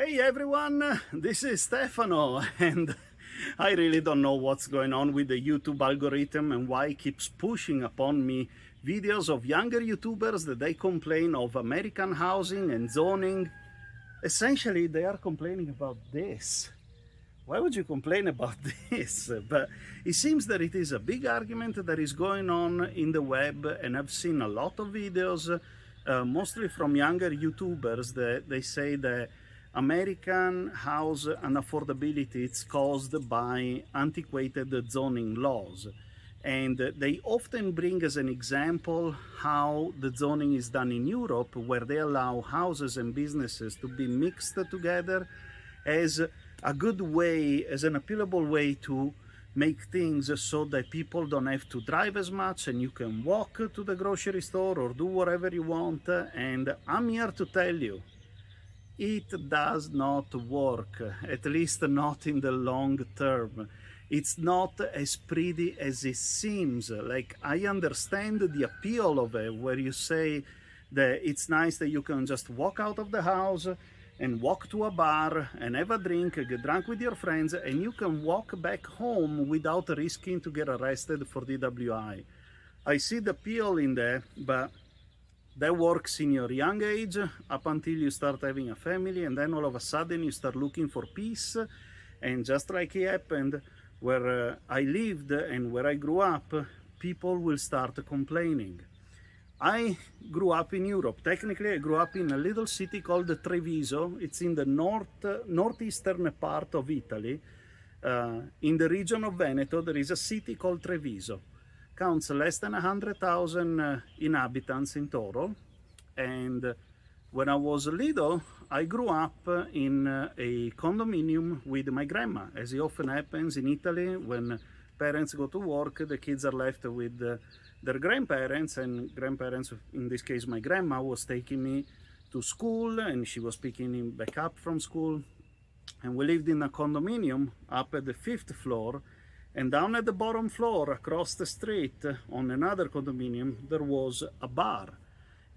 Hey everyone, this is Stefano, and I really don't know what's going on with the YouTube algorithm and why it keeps pushing upon me videos of younger YouTubers that they complain of American housing and zoning. Essentially, they are complaining about this. Why would you complain about this? But it seems that it is a big argument that is going on in the web, and I've seen a lot of videos, mostly from younger YouTubers, that they say that American house unaffordability is caused by antiquated zoning laws. And they often bring as an example how the zoning is done in Europe, where they allow houses and businesses to be mixed together as a good way, as an appealable way to make things so that people don't have to drive as much and you can walk to the grocery store or do whatever you want. And I'm here to tell you, it does not work, at least not in the long term. It's not as pretty as it seems. Like, I understand the appeal of it, where you say that it's nice that you can just walk out of the house and walk to a bar and have a drink, get drunk with your friends, and you can walk back home without risking to get arrested for DWI. I see the appeal in that, but that works in your young age up until you start having a family, and then all of a sudden you start looking for peace. And just like it happened where I lived and where I grew up, people will start complaining. I grew up in Europe. Technically, I grew up in a little city called Treviso. It's in the northeastern part of Italy. In the region of Veneto, there is a city called Treviso. Counts less than 100,000 inhabitants in total. And when I was little, I grew up in a condominium with my grandma. As it often happens in Italy, when parents go to work, the kids are left with their grandparents, and grandparents, in this case my grandma, was taking me to school and she was picking me back up from school. And we lived in a condominium up at the 5th floor, and down at the bottom floor across the street on another condominium there was a bar.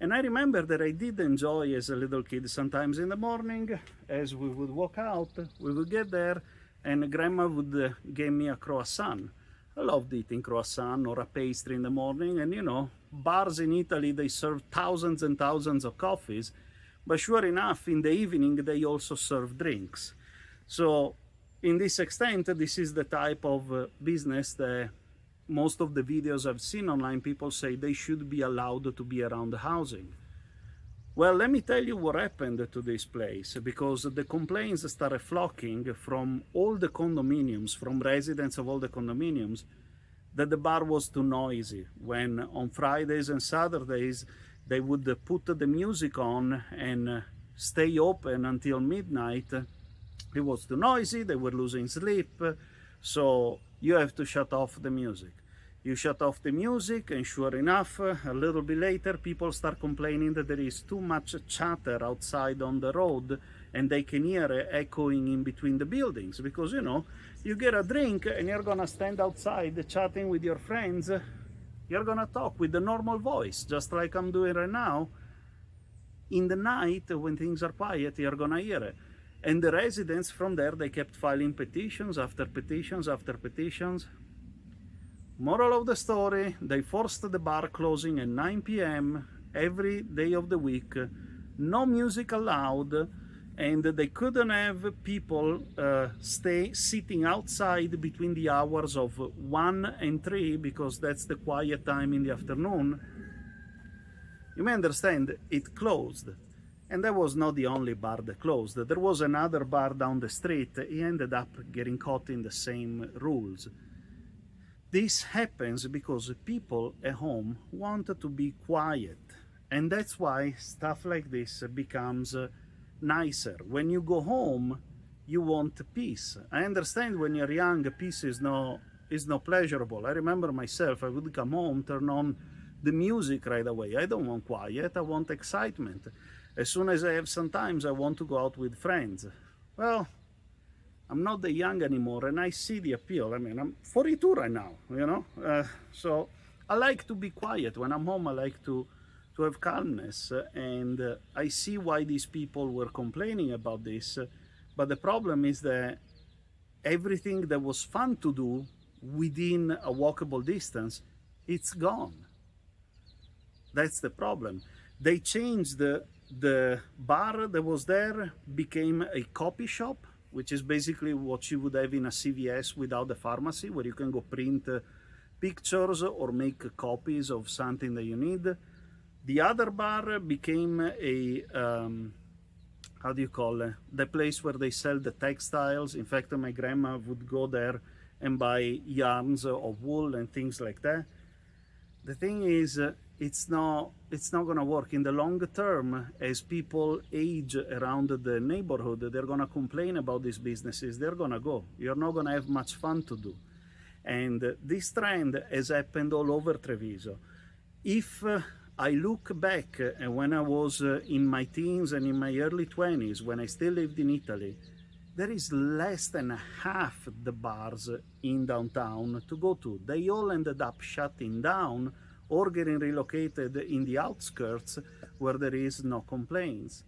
And I remember that I did enjoy as a little kid, sometimes in the morning as we would walk out, we would get there and grandma would give me a croissant. I loved eating croissant or a pastry in the morning, and you know, bars in Italy, they serve thousands and thousands of coffees, but sure enough, in the evening, they also serve drinks. So in this extent, this is the type of business that most of the videos I've seen online, people say they should be allowed to be around the housing. Well, let me tell you what happened to this place, because the complaints started flocking from all the condominiums, from residents of all the condominiums, that the bar was too noisy. When on Fridays and Saturdays they would put the music on and stay open until midnight, it was too noisy, they were losing sleep, so you have to shut off the music. You shut off the music, and sure enough, a little bit later, people start complaining that there is too much chatter outside on the road, and they can hear it echoing in between the buildings. Because, you know, you get a drink and you're gonna stand outside chatting with your friends. You're gonna talk with the normal voice, just like I'm doing right now. In the night, when things are quiet, you're gonna hear it. And the residents from there, they kept filing petitions after petitions after petitions. Moral of the story, they forced the bar closing at 9 p.m. every day of the week, no music allowed, and they couldn't have people stay sitting outside between the hours of 1 and 3, because that's the quiet time in the afternoon. You may understand, it closed. And that was not the only bar that closed. There was another bar down the street. He ended up getting caught in the same rules. This happens because people at home want to be quiet. And that's why stuff like this becomes nicer. When you go home, you want peace. I understand when you're young, peace is no pleasurable. I remember myself, I would come home, turn on the music right away. I don't want quiet, I want excitement. As soon as I have some time, I want to go out with friends. Well, I'm not that young anymore, and I see the appeal. I mean, I'm 42 right now, you know? So I like to be quiet. When I'm home, I like to to have calmness. And I see why these people were complaining about this. But the problem is that everything that was fun to do within a walkable distance, it's gone. That's the problem. They changed the bar that was there, became a copy shop, which is basically what you would have in a CVS without the pharmacy, where you can go print pictures or make copies of something that you need. The other bar became a, how do you call it? The place where they sell the textiles. In fact, my grandma would go there and buy yarns of wool and things like that. The thing is, it's not gonna work in the long term. As people age around the neighborhood, they're gonna complain about these businesses. They're gonna go. You're not gonna have much fun to do. And this trend has happened all over Treviso. If I look back when I was in my teens and in my early 20s, when I still lived in Italy, there is less than half the bars in downtown to go to. They all ended up shutting down or getting relocated in the outskirts where there is no complaints.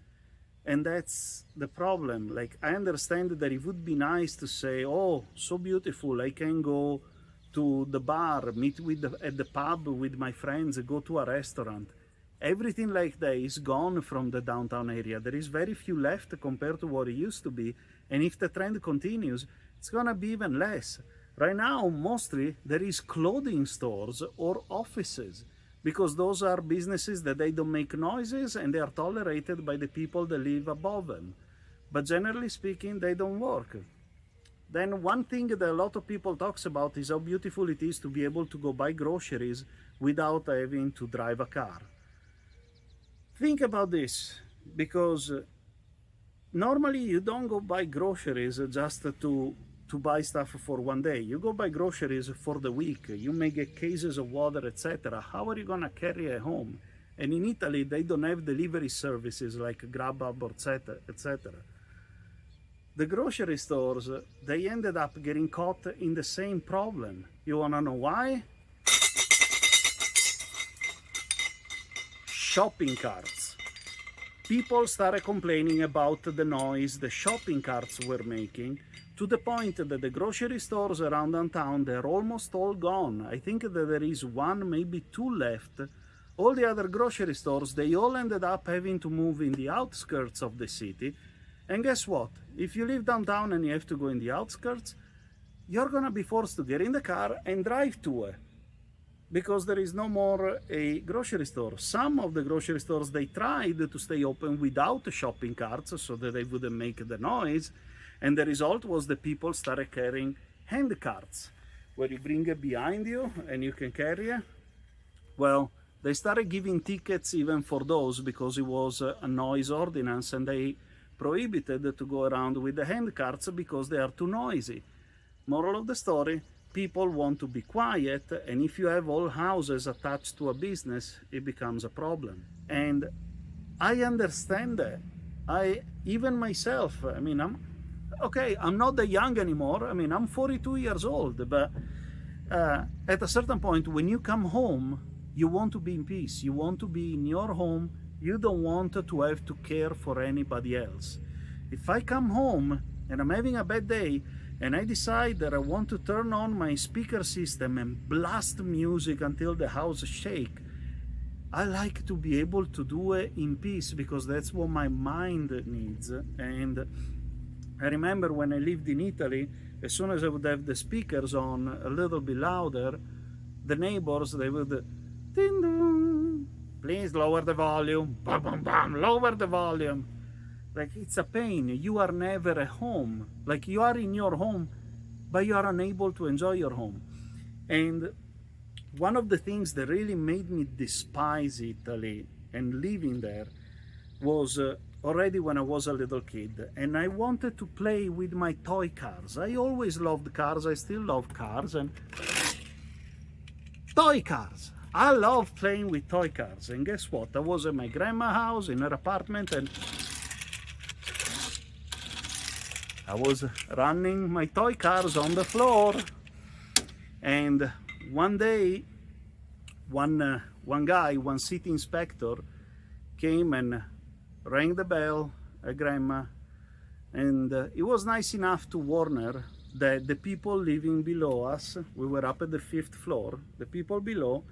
And that's the problem. Like, I understand that it would be nice to say, oh, so beautiful, I can go to the bar, meet at the pub with my friends, go to a restaurant. Everything like that is gone from the downtown area. There is very few left compared to what it used to be. And if the trend continues, it's gonna be even less. Right now, mostly there is clothing stores or offices, because those are businesses that they don't make noises and they are tolerated by the people that live above them. But generally speaking, they don't work. Then one thing that a lot of people talks about is how beautiful it is to be able to go buy groceries without having to drive a car. Think about this, because normally you don't go buy groceries just to buy stuff for one day. You go buy groceries for the week. You may get cases of water, etc. How are you gonna carry it home? And in Italy, they don't have delivery services like Grubhub or etc. The grocery stores, they ended up getting caught in the same problem. You wanna know why? Shopping carts. People started complaining about the noise the shopping carts were making, to the point that the grocery stores around downtown, they're almost all gone. I think that there is one, maybe two left. All the other grocery stores, they all ended up having to move in the outskirts of the city. And guess what? If you live downtown and you have to go in the outskirts, you're gonna be forced to get in the car and drive to it, because there is no more a grocery store. Some of the grocery stores, they tried to stay open without shopping carts so that they wouldn't make the noise. And the result was the people started carrying hand carts, where you bring it behind you and you can carry it. Well, they started giving tickets even for those, because it was a noise ordinance, and they prohibited to go around with the hand carts because they are too noisy. Moral of the story, people want to be quiet, and if you have all houses attached to a business, it becomes a problem. And I understand that. Even myself, I mean, I'm not that young anymore. I mean, I'm 42 years old, but at a certain point, when you come home, you want to be in peace. You want to be in your home. You don't want to have to care for anybody else. If I come home and I'm having a bad day, and I decide that I want to turn on my speaker system and blast music until the house shakes, I like to be able to do it in peace, because that's what my mind needs. And I remember when I lived in Italy, as soon as I would have the speakers on a little bit louder, the neighbors, they would, ding dong, please lower the volume, bam, bam, bam, lower the volume. Like, it's a pain. You are never at home. Like, you are in your home, but you are unable to enjoy your home. And one of the things that really made me despise Italy and living there was already when I was a little kid, and I wanted to play with my toy cars. I always loved cars. I still love cars. And toy cars. I love playing with toy cars. And guess what? I was at my grandma's house in her apartment, and I was running my toy cars on the floor. And one day, one one city inspector came and rang the bell at grandma, and he was nice enough to warn her that the people living below us, we were up at the 5th floor, the people below,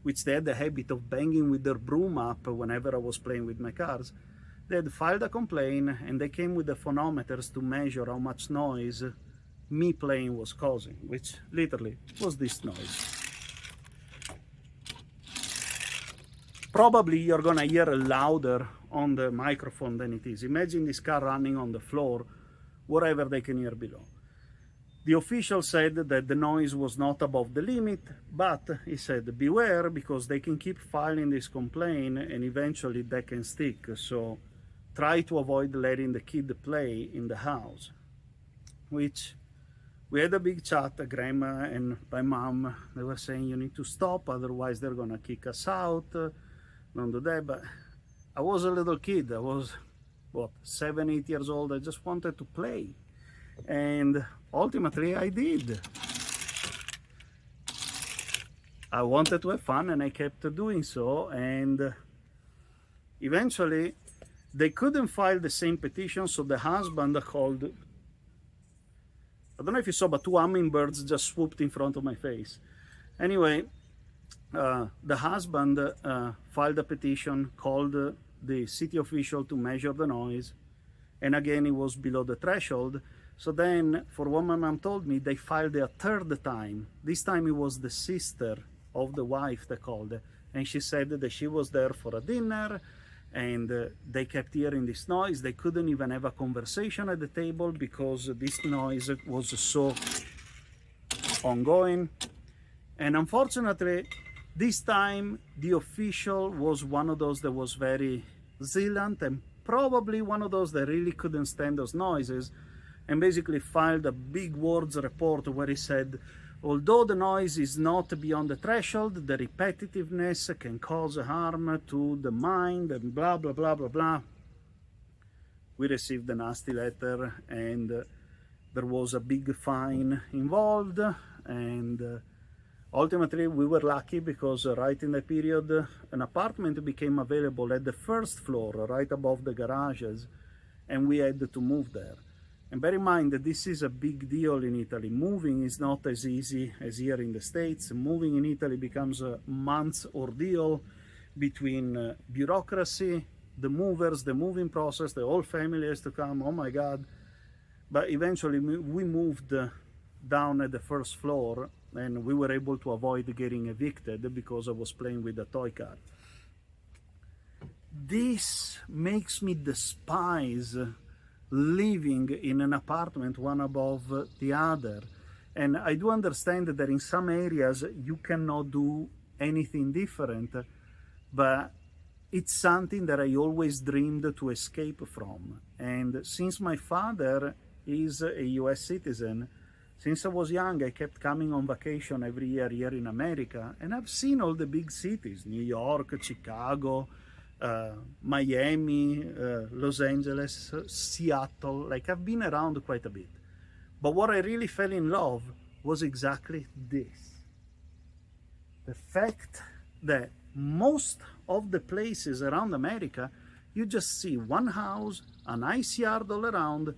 which they had the habit of banging with their broom up whenever I was playing with my cars, they had filed a complaint, and they came with the phonometers to measure how much noise me playing was causing, which literally was this noise. Probably you're gonna hear louder on the microphone than it is. Imagine this car running on the floor, wherever they can hear below. The official said that the noise was not above the limit, but he said beware, because they can keep filing this complaint and eventually that can stick. So try to avoid letting the kid play in the house. Which we had a big chat, grandma and my mom, they were saying you need to stop, otherwise they're gonna kick us out, don't do that. But I was a little kid, I was, what, 7, 8 years old, I just wanted to play. And ultimately I did. I wanted to have fun and I kept doing so, and eventually they couldn't file the same petition, so the husband called, I don't know if you saw, but 2 hummingbirds just swooped in front of my face. Anyway, the husband filed a petition, called the city official to measure the noise, and again it was below the threshold. So then, for what my mom told me, they filed a 3rd time. This time it was the sister of the wife that called, and she said that she was there for a dinner, and they kept hearing this noise. They couldn't even have a conversation at the table because this noise was so ongoing. And unfortunately, this time the official was one of those that was very zealot, and probably one of those that really couldn't stand those noises, and basically filed a big words report where he said, although the noise is not beyond the threshold, the repetitiveness can cause harm to the mind, and blah, blah, blah, blah, blah. We received a nasty letter, and there was a big fine involved, and ultimately we were lucky because right in that period an apartment became available at the 1st floor, right above the garages, and we had to move there. And bear in mind that this is a big deal in Italy. Moving is not as easy as here in the States. Moving in Italy becomes a month's ordeal between bureaucracy, the movers, the moving process, the whole family has to come, oh my God. But eventually we moved down at the 1st floor, and we were able to avoid getting evicted because I was playing with a toy car. This makes me despise living in an apartment one above the other. And I do understand that in some areas you cannot do anything different, but it's something that I always dreamed to escape from. And since my father is a US citizen, since I was young, I kept coming on vacation every year here in America, and I've seen all the big cities, New York, Chicago, Miami, Los Angeles, Seattle. Like, I've been around quite a bit. But what I really fell in love was exactly this. The fact that most of the places around America, you just see one house, a nice yard all around,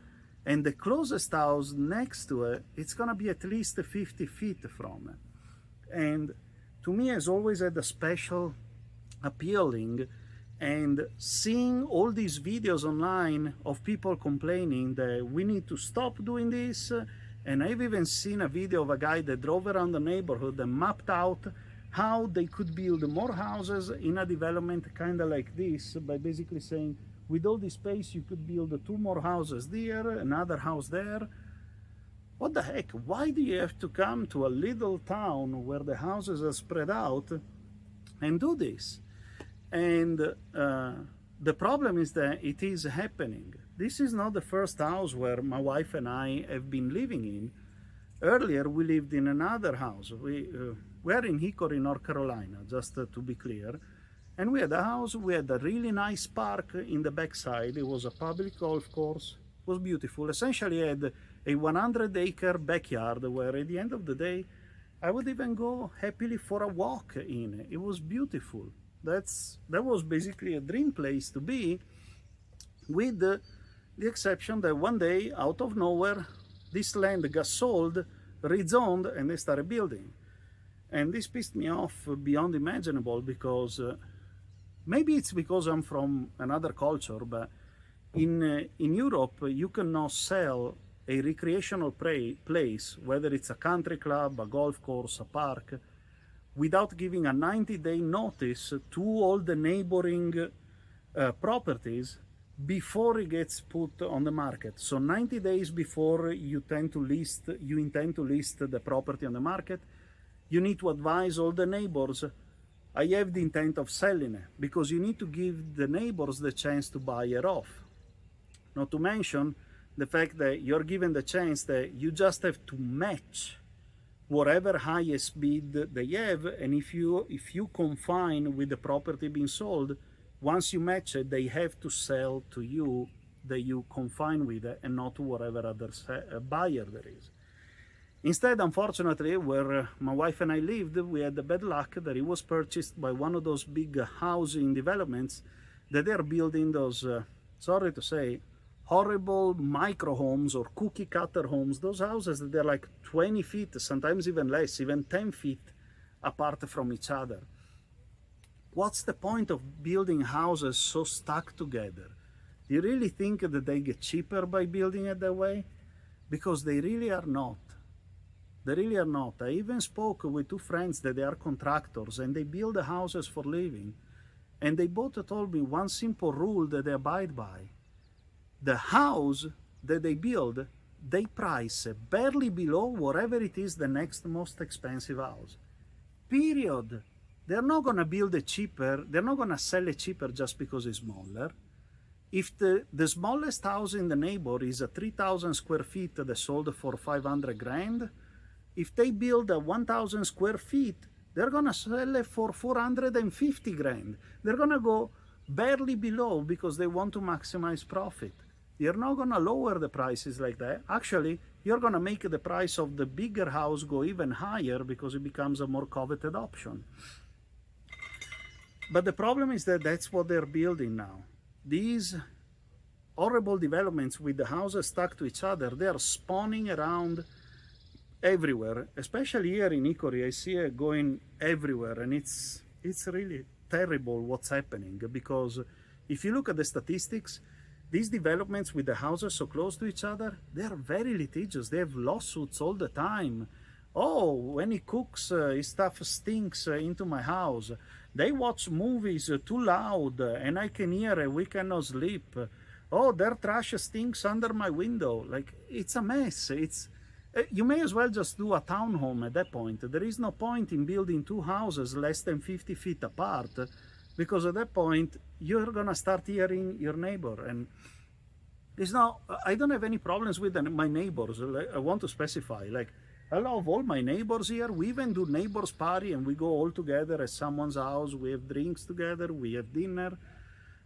and the closest house next to it, it's gonna be at least 50 feet from it. And to me, has always had a special appealing. And seeing all these videos online of people complaining that we need to stop doing this, and I've even seen a video of a guy that drove around the neighborhood and mapped out how they could build more houses in a development kind of like this, by basically saying, with all this space you could build 2 more houses there, another house there. What the heck? Why do you have to come to a little town where the houses are spread out and do this? And the problem is that it is happening. This is not the first house where my wife and I have been living in. Earlier, we lived in another house. We're in Hickory, North Carolina, just to be clear. And we had a house, we had a really nice park in the backside. It was a public golf course. It was beautiful. Essentially, I had a 100-acre backyard where at the end of the day, I would even go happily for a walk in. It was beautiful. That was basically a dream place to be, with the exception that one day, out of nowhere, this land got sold, rezoned, and they started building. And this pissed me off beyond imaginable, because maybe it's because I'm from another culture, but in Europe, you cannot sell a recreational place, whether it's a country club, a golf course, a park, without giving a 90-day notice to all the neighboring properties before it gets put on the market. So 90 days before you intend to list the property on the market, you need to advise all the neighbors, I have the intent of selling it, because you need to give the neighbors the chance to buy it off. Not to mention the fact that you're given the chance that you just have to match whatever highest bid they have, and if you confine with the property being sold, once you match it, they have to sell to you that you confine with it, and not to whatever other buyer there is. Instead, unfortunately, where my wife and I lived, we had the bad luck that it was purchased by one of those big housing developments that they're building those, sorry to say, horrible micro homes or cookie cutter homes, those houses that they're like 20 feet, sometimes even less, even 10 feet apart from each other. What's the point of building houses so stuck together? Do you really think that they get cheaper by building it that way? Because they really are not. They really are not. I even spoke with two friends that they are contractors and they build the houses for living. And they both told me one simple rule that they abide by. The house that they build, they price barely below whatever it is the next most expensive house. Period. They're not going to build it cheaper. They're not going to sell it cheaper just because it's smaller. If the smallest house in the neighbor is a 3,000 square feet that sold for 500 grand, if they build a 1,000 square feet, they're going to sell it for 450 grand. They're going to go barely below because they want to maximize profit. You're not going to lower the prices like that. Actually, you're going to make the price of the bigger house go even higher because it becomes a more coveted option. But the problem is that that's what they're building now. These horrible developments with the houses stuck to each other, they are spawning around everywhere. Especially here in Icori, I see it going everywhere, and it's really terrible what's happening, because if you look at the statistics, these developments with the houses so close to each other, they are very litigious. They have lawsuits all the time. Oh, when he cooks, his stuff stinks into my house. They watch movies too loud and I can hear it, we cannot sleep. Oh, their trash stinks under my window. Like, it's a mess. You may as well just do a townhome at that point. There is no point in building two houses less than 50 feet apart, because at that point, you're going to start hearing your neighbor. And I don't have any problems with my neighbors. I want to specify, like, I love all my neighbors here. We even do neighbors party and we go all together at someone's house. We have drinks together, we have dinner.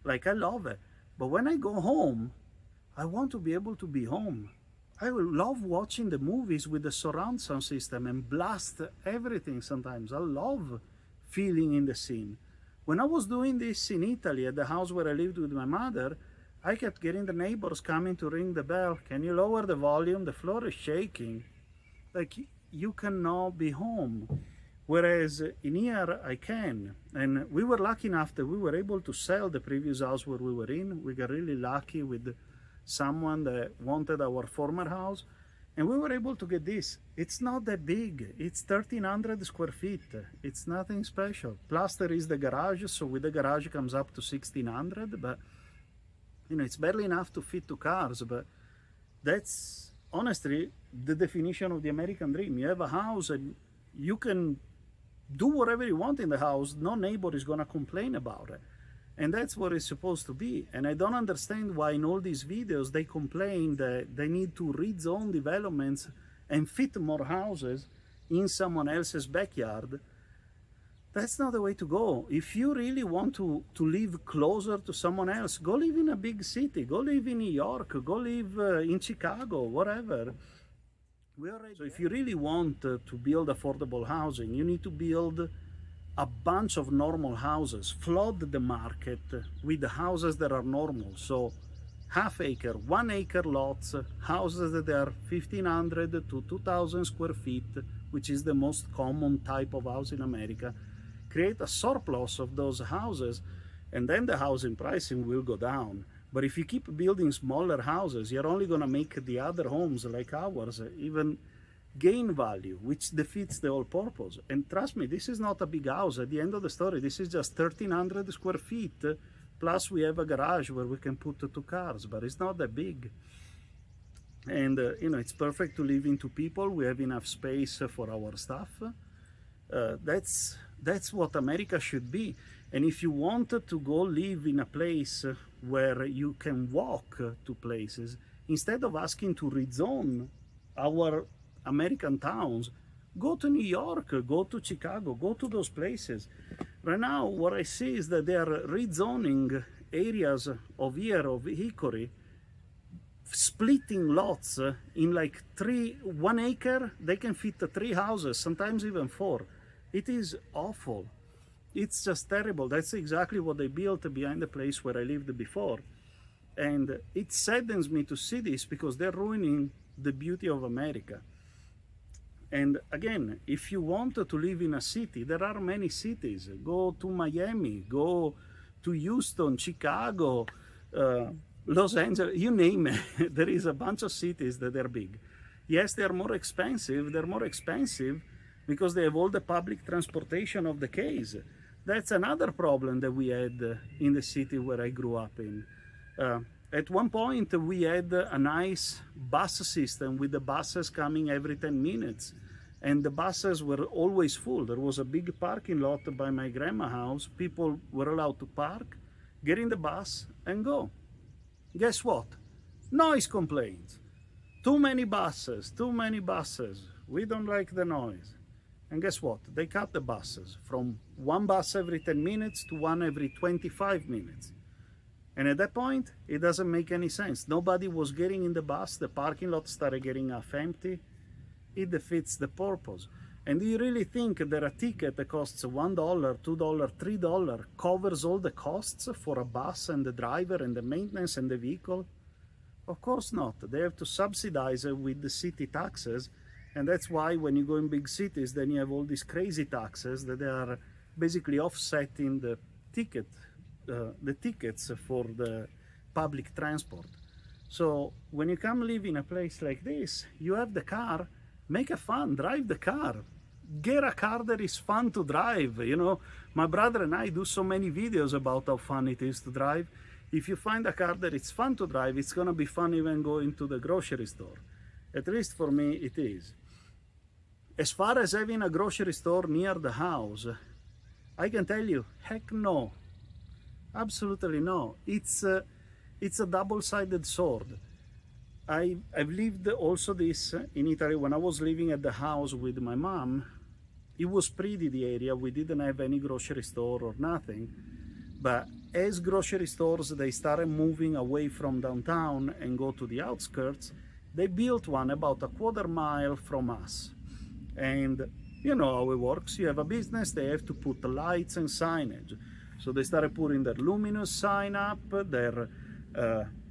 Like, I love it. But when I go home, I want to be able to be home. I love watching the movies with the surround sound system and blast everything sometimes. I love feeling in the scene. When I was doing this in Italy at the house where I lived with my mother, I kept getting the neighbors coming to ring the bell. Can you lower the volume? The floor is shaking. Like, you cannot be home. Whereas in here, I can. And we were lucky enough that we were able to sell the previous house where we were in. We got really lucky with someone that wanted our former house. And we were able to get this. It's not that big. It's 1,300 square feet. It's nothing special. Plus there is the garage. So with the garage it comes up to 1,600. But, it's barely enough to fit two cars. But that's honestly the definition of the American dream. You have a house and you can do whatever you want in the house. No neighbor is going to complain about it. And that's what it's supposed to be. And I don't understand why in all these videos they complain that they need to rezone developments and fit more houses in someone else's backyard. That's not the way to go. If you really want to live closer to someone else, go live in a big city. Go live in New York. Go live in Chicago, whatever. So if you really want to build affordable housing, you need to build a bunch of normal houses, flood the market with the houses that are normal. So half acre, 1 acre lots, houses that are 1,500 to 2,000 square feet, which is the most common type of house in America. Create a surplus of those houses, and then the housing pricing will go down. But if you keep building smaller houses, you're only going to make the other homes like ours even gain value, which defeats the whole purpose. And trust me, this is not a big house. At the end of the story, this is just 1,300 square feet, plus we have a garage where we can put 2 cars, but it's not that big. And it's perfect to live in 2 people. We have enough space for our stuff. That's what America should be. And if you wanted to go live in a place where you can walk to places, instead of asking to rezone our American towns, go to New York, go to Chicago, go to those places. Right now, what I see is that they are rezoning areas of Hickory, splitting lots in like 1 acre. They can fit 3 houses, sometimes even 4. It is awful. It's just terrible. That's exactly what they built behind the place where I lived before. And it saddens me to see this because they're ruining the beauty of America. And again, if you want to live in a city, there are many cities. Go to Miami, go to Houston, Chicago, Los Angeles, you name it. There is a bunch of cities that are big. Yes, they are more expensive. They're more expensive because they have all the public transportation of the case. That's another problem that we had in the city where I grew up in. At one point, we had a nice bus system with the buses coming every 10 minutes. And the buses were always full. There was a big parking lot by my grandma's house. People were allowed to park, get in the bus, and go. Guess what? Noise complaints. Too many buses, too many buses. We don't like the noise. And guess what? They cut the buses from 1 bus every 10 minutes to 1 every 25 minutes. And at that point, it doesn't make any sense. Nobody was getting in the bus. The parking lot started getting half empty. It defeats the purpose. And do you really think that a ticket that costs $1, $2, $3 covers all the costs for a bus and the driver and the maintenance and the vehicle? Of course not. They have to subsidize it with the city taxes. And that's why when you go in big cities, then you have all these crazy taxes that are basically offsetting the tickets for the public transport. So when you come live in a place like this, you have the car, make it fun, drive the car. Get a car that is fun to drive. My brother and I do so many videos about how fun it is to drive. If you find a car that is fun to drive, it's gonna be fun even going to the grocery store. At least for me, it is. As far as having a grocery store near the house, I can tell you, heck no. Absolutely no. It's a double-sided sword. I've lived also this in Italy. When I was living at the house with my mom, it was pretty, the area. We didn't have any grocery store or nothing. But as grocery stores, they started moving away from downtown and go to the outskirts, they built one about a quarter mile from us. And you know how it works. You have a business, they have to put lights and signage. So they started putting their luminous sign up, their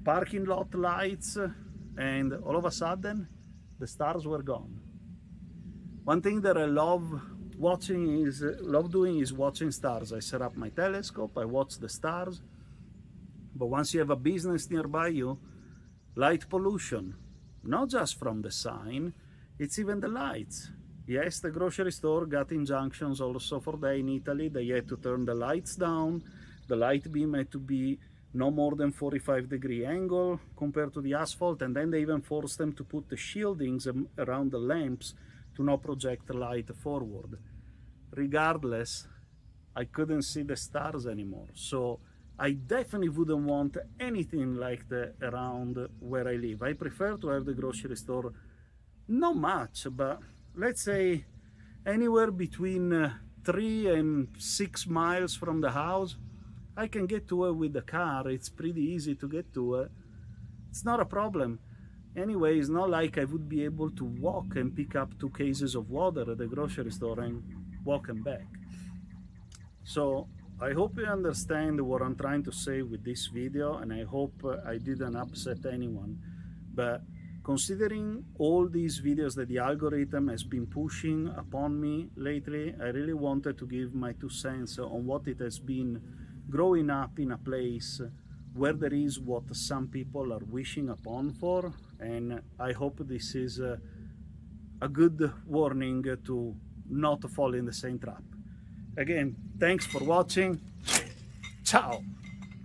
parking lot lights, and all of a sudden, the stars were gone. One thing that I love doing is watching stars. I set up my telescope, I watch the stars. But once you have a business nearby you, light pollution, not just from the sign, it's even the lights. Yes, the grocery store got injunctions also for that in Italy. They had to turn the lights down. The light beam had to be no more than 45-degree angle compared to the asphalt, and then they even forced them to put the shieldings around the lamps to not project the light forward. Regardless, I couldn't see the stars anymore. So I definitely wouldn't want anything like that around where I live. I prefer to have the grocery store, not much, but let's say anywhere between 3 and 6 miles from the house. I can get to it with the car. It's pretty easy to get to it. It's not a problem. Anyway, it's not like I would be able to walk and pick up 2 cases of water at the grocery store and walk them back. So I hope you understand what I'm trying to say with this video, and I hope I didn't upset anyone. But considering all these videos that the algorithm has been pushing upon me lately, I really wanted to give my 2 cents on what it has been growing up in a place where there is what some people are wishing upon for, and I hope this is a good warning to not fall in the same trap. Again, thanks for watching. Ciao!